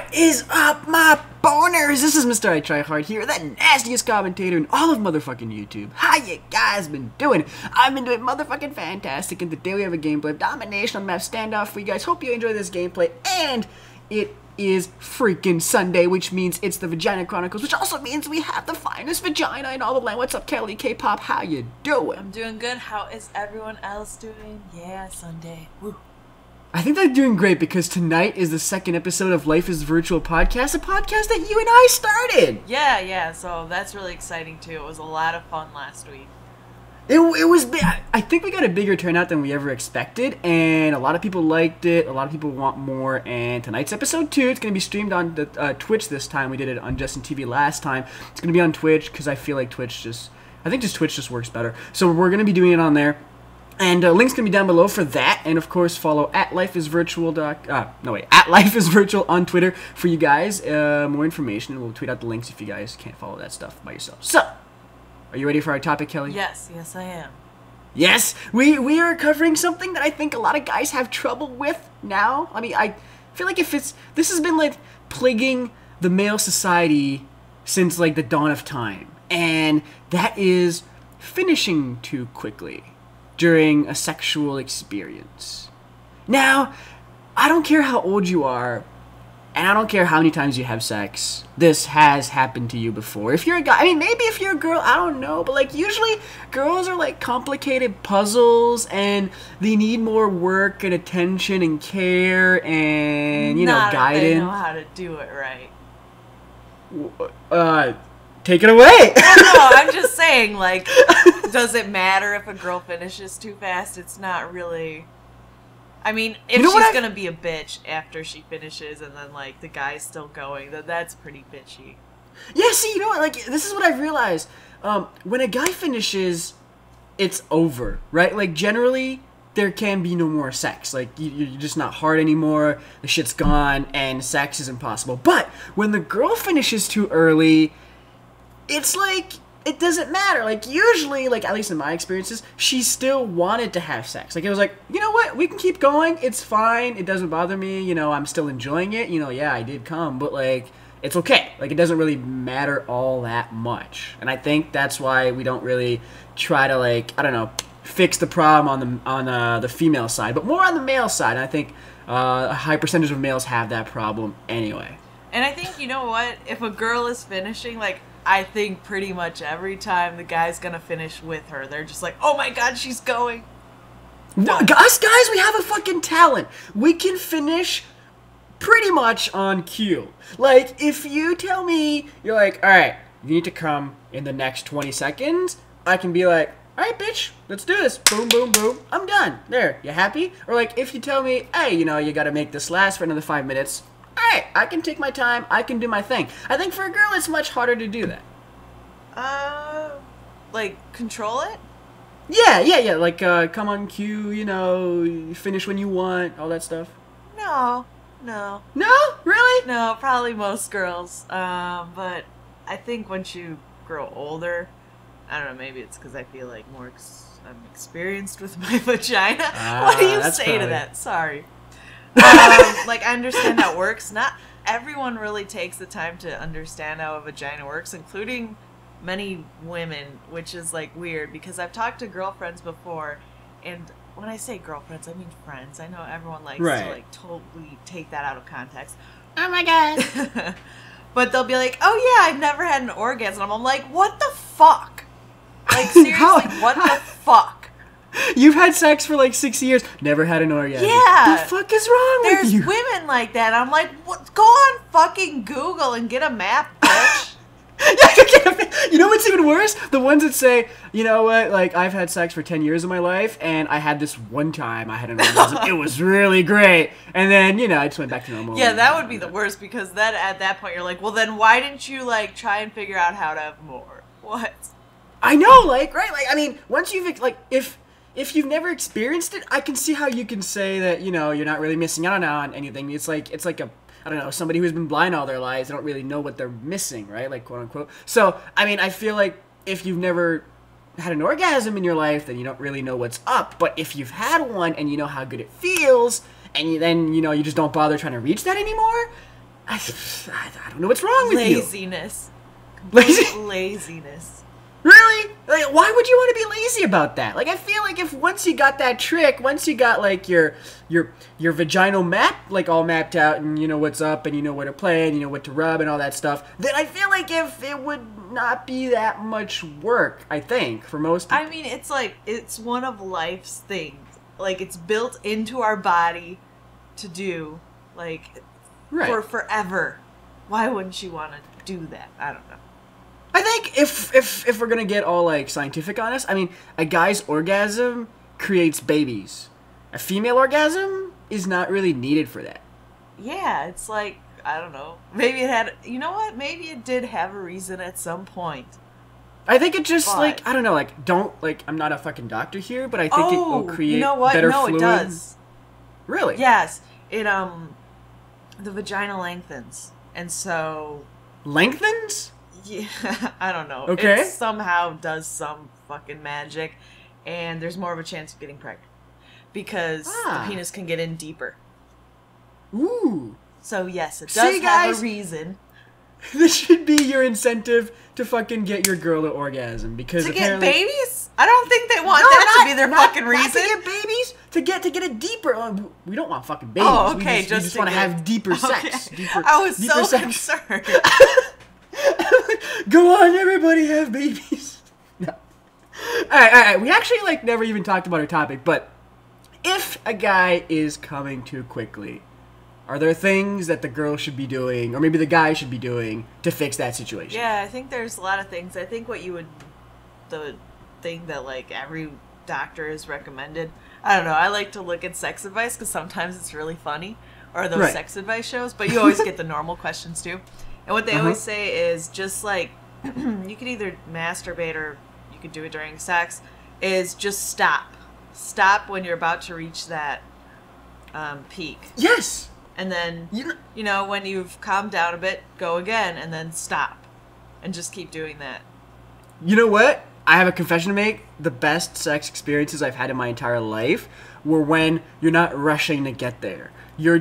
What is up, my boners? This is MrITryHard here, the nastiest commentator in all of motherfucking YouTube. How you guys been doing? I've been doing motherfucking fantastic, and today we have a gameplay of domination on the map standoff for you guys. Hope you enjoy this gameplay, and it is freaking Sunday, which means it's the Vagina Chronicles, which also means we have the finest vagina in all the land. What's up, Kelly K-pop? How you doing? I'm doing good. How is everyone else doing? Yeah, Sunday. Woo. I think they're doing great because tonight is the second episode of Life is Virtual podcast, a podcast that you and I started. Yeah, so that's really exciting too. It was a lot of fun last week. It was, I think we got a bigger turnout than we ever expected, and a lot of people liked it, a lot of people want more, and tonight's episode 2, it's going to be streamed on the, Twitch this time. We did it on Justin TV last time. It's going to be on Twitch because I feel like Twitch just works better. So we're going to be doing it on there. And link's gonna be down below for that, and of course follow at lifeisvirtual on Twitter for you guys more information, and we'll tweet out the links if you guys can't follow that stuff by yourself. So, are you ready for our topic, Kelly? Yes, I am. Yes, we are covering something that I think a lot of guys have trouble with now. I mean, I feel like this has been like plaguing the male society since like the dawn of time, and that is finishing too quickly during a sexual experience. Now, I don't care how old you are, and I don't care how many times you have sex, this has happened to you before. If you're a guy, I mean, maybe if you're a girl, I don't know, but like usually girls are like complicated puzzles, and they need more work and attention and care and, you know, guidance. They know how to do it right. Take it away. No, I'm just saying, like, does it matter if a girl finishes too fast? It's not really. I mean, if she's gonna be a bitch after she finishes and then, like, the guy's still going, then that's pretty bitchy. Yeah, see, you know what? Like, this is what I've realized. When a guy finishes, it's over, right? Like, generally, there can be no more sex. Like, you're just not hard anymore, the shit's gone, and sex is impossible. But when the girl finishes too early, it's like, it doesn't matter. Like, usually, like, at least in my experiences, she still wanted to have sex. Like, it was like, you know what, we can keep going, it's fine, it doesn't bother me, you know, I'm still enjoying it, you know, yeah, I did come, but, like, it's okay. Like, it doesn't really matter all that much. And I think that's why we don't really try to, like, I don't know, fix the problem on the female side, but more on the male side. And I think a high percentage of males have that problem anyway. And I think, you know what, if a girl is finishing, like, I think pretty much every time the guy's gonna finish with her, they're just like, oh my god, she's going. Us guys, we have a fucking talent. We can finish pretty much on cue. Like, if you tell me, you're like, alright, you need to come in the next 20 seconds, I can be like, alright, bitch, let's do this. Boom, boom, boom. I'm done. There, you happy? Or like, if you tell me, hey, you know, you gotta make this last for another 5 minutes, alright, I can take my time, I can do my thing. I think for a girl, it's much harder to do that. Like, control it? Yeah, like, come on cue, you know, finish when you want, all that stuff. No. No? Really? No, probably most girls. But I think once you grow older, I don't know, maybe it's because I feel like I'm experienced with my vagina. What do you say to that? Sorry. Like, I understand how it works. Not everyone really takes the time to understand how a vagina works, including many women, which is, like, weird, because I've talked to girlfriends before, and when I say girlfriends, I mean friends. I know everyone likes to, like, totally take that out of context. Oh my god. But they'll be like, oh yeah, I've never had an orgasm. I'm like, what the fuck? Like, seriously, what the fuck? You've had sex for like 6 years, never had an orgasm. Yeah. The fuck is wrong with you? There's women like that. I'm like, what? Go on fucking Google and get a map, bitch. You know what's even worse? The ones that say, you know what, like, I've had sex for 10 years of my life, and I had this one time I had an orgasm. It was really great. And then, you know, I just went back to normal. Yeah, that would be the worst, because then at that point you're like, well, then why didn't you, like, try and figure out how to have more? What? I know, like, right? Like, I mean, once you've, like, if you've never experienced it, I can see how you can say that, you know, you're not really missing out on anything. It's like a, I don't know, somebody who's been blind all their lives, they don't really know what they're missing, right? Like, quote unquote. So, I mean, I feel like if you've never had an orgasm in your life, then you don't really know what's up. But if you've had one and you know how good it feels, and then, you know, you just don't bother trying to reach that anymore, I don't know what's wrong with you. Laziness. Laziness. Really? Like, why would you want to be lazy about that? Like, I feel like if once you got that trick, once you got like your vaginal map like all mapped out, and you know what's up, and you know where to play, and you know what to rub, and all that stuff, then I feel like if it would not be that much work. I think for most people. I mean, it's like it's one of life's things. Like it's built into our body to do, like for forever. Why wouldn't you want to do that? I don't know. I think if we're gonna get all like scientific on us, I mean, a guy's orgasm creates babies. A female orgasm is not really needed for that. Yeah, it's like, I don't know. Maybe it had, you know what? Maybe it did have a reason at some point. I think it just like, I don't know, like I'm not a fucking doctor here, but I think it will create better fluid. It does. Really? Yes. It the vagina lengthens, and so lengthens. Yeah, I don't know. Okay. It somehow does some fucking magic, and there's more of a chance of getting pregnant because the penis can get in deeper. Ooh. So yes, it does have a reason. This should be your incentive to fucking get your girl to orgasm, because to apparently get babies. I don't think they want that to be their fucking reason. Not to get babies, to get it deeper. We don't want fucking babies. Oh, okay. We just want to have deeper sex. Deeper, I was so concerned. Go on, everybody, have babies. No. All right. We actually like never even talked about our topic, but if a guy is coming too quickly, are there things that the girl should be doing, or maybe the guy should be doing, to fix that situation? Yeah, I think there's a lot of things. I think the thing that like every doctor has recommended. I don't know. I like to look at sex advice because sometimes it's really funny, or those sex advice shows. But you always get the normal questions too. And what they always say is just like, you could either masturbate or you could do it during sex, is just stop. Stop when you're about to reach that peak. Yes. And then, you know, when you've calmed down a bit, go again, and then stop. And just keep doing that. You know what? I have a confession to make. The best sex experiences I've had in my entire life were when you're not rushing to get there. You're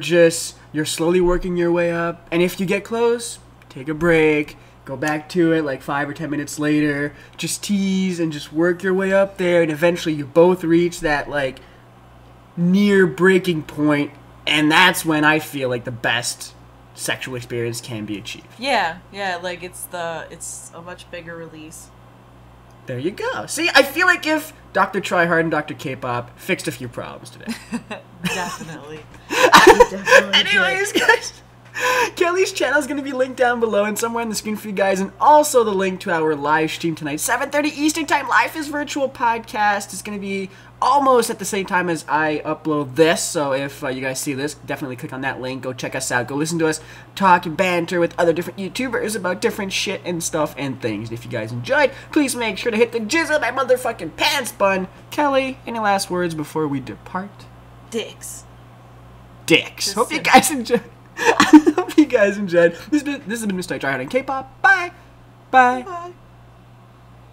slowly working your way up, and if you get close, take a break, go back to it like 5 or 10 minutes later, just tease and just work your way up there, and eventually you both reach that like near breaking point, and that's when I feel like the best sexual experience can be achieved. Yeah, like it's a much bigger release. There you go. See, I feel like if Dr. Tryhard and Dr. K-pop fixed a few problems today. Definitely. Anyways, guys, Kelly's channel is going to be linked down below and somewhere on the screen for you guys, and also the link to our live stream tonight, 7:30 Eastern Time. Life is Virtual podcast. It's going to be almost at the same time as I upload this, so if you guys see this, definitely click on that link. Go check us out. Go listen to us talk and banter with other different YouTubers about different shit and stuff and things. And if you guys enjoyed, please make sure to hit the jizz of my motherfucking pants button. Kelly, any last words before we depart? Dicks. Hope you guys enjoyed. I hope you guys enjoyed. This has been MrITryHard and K-pop. Bye. Bye. Bye.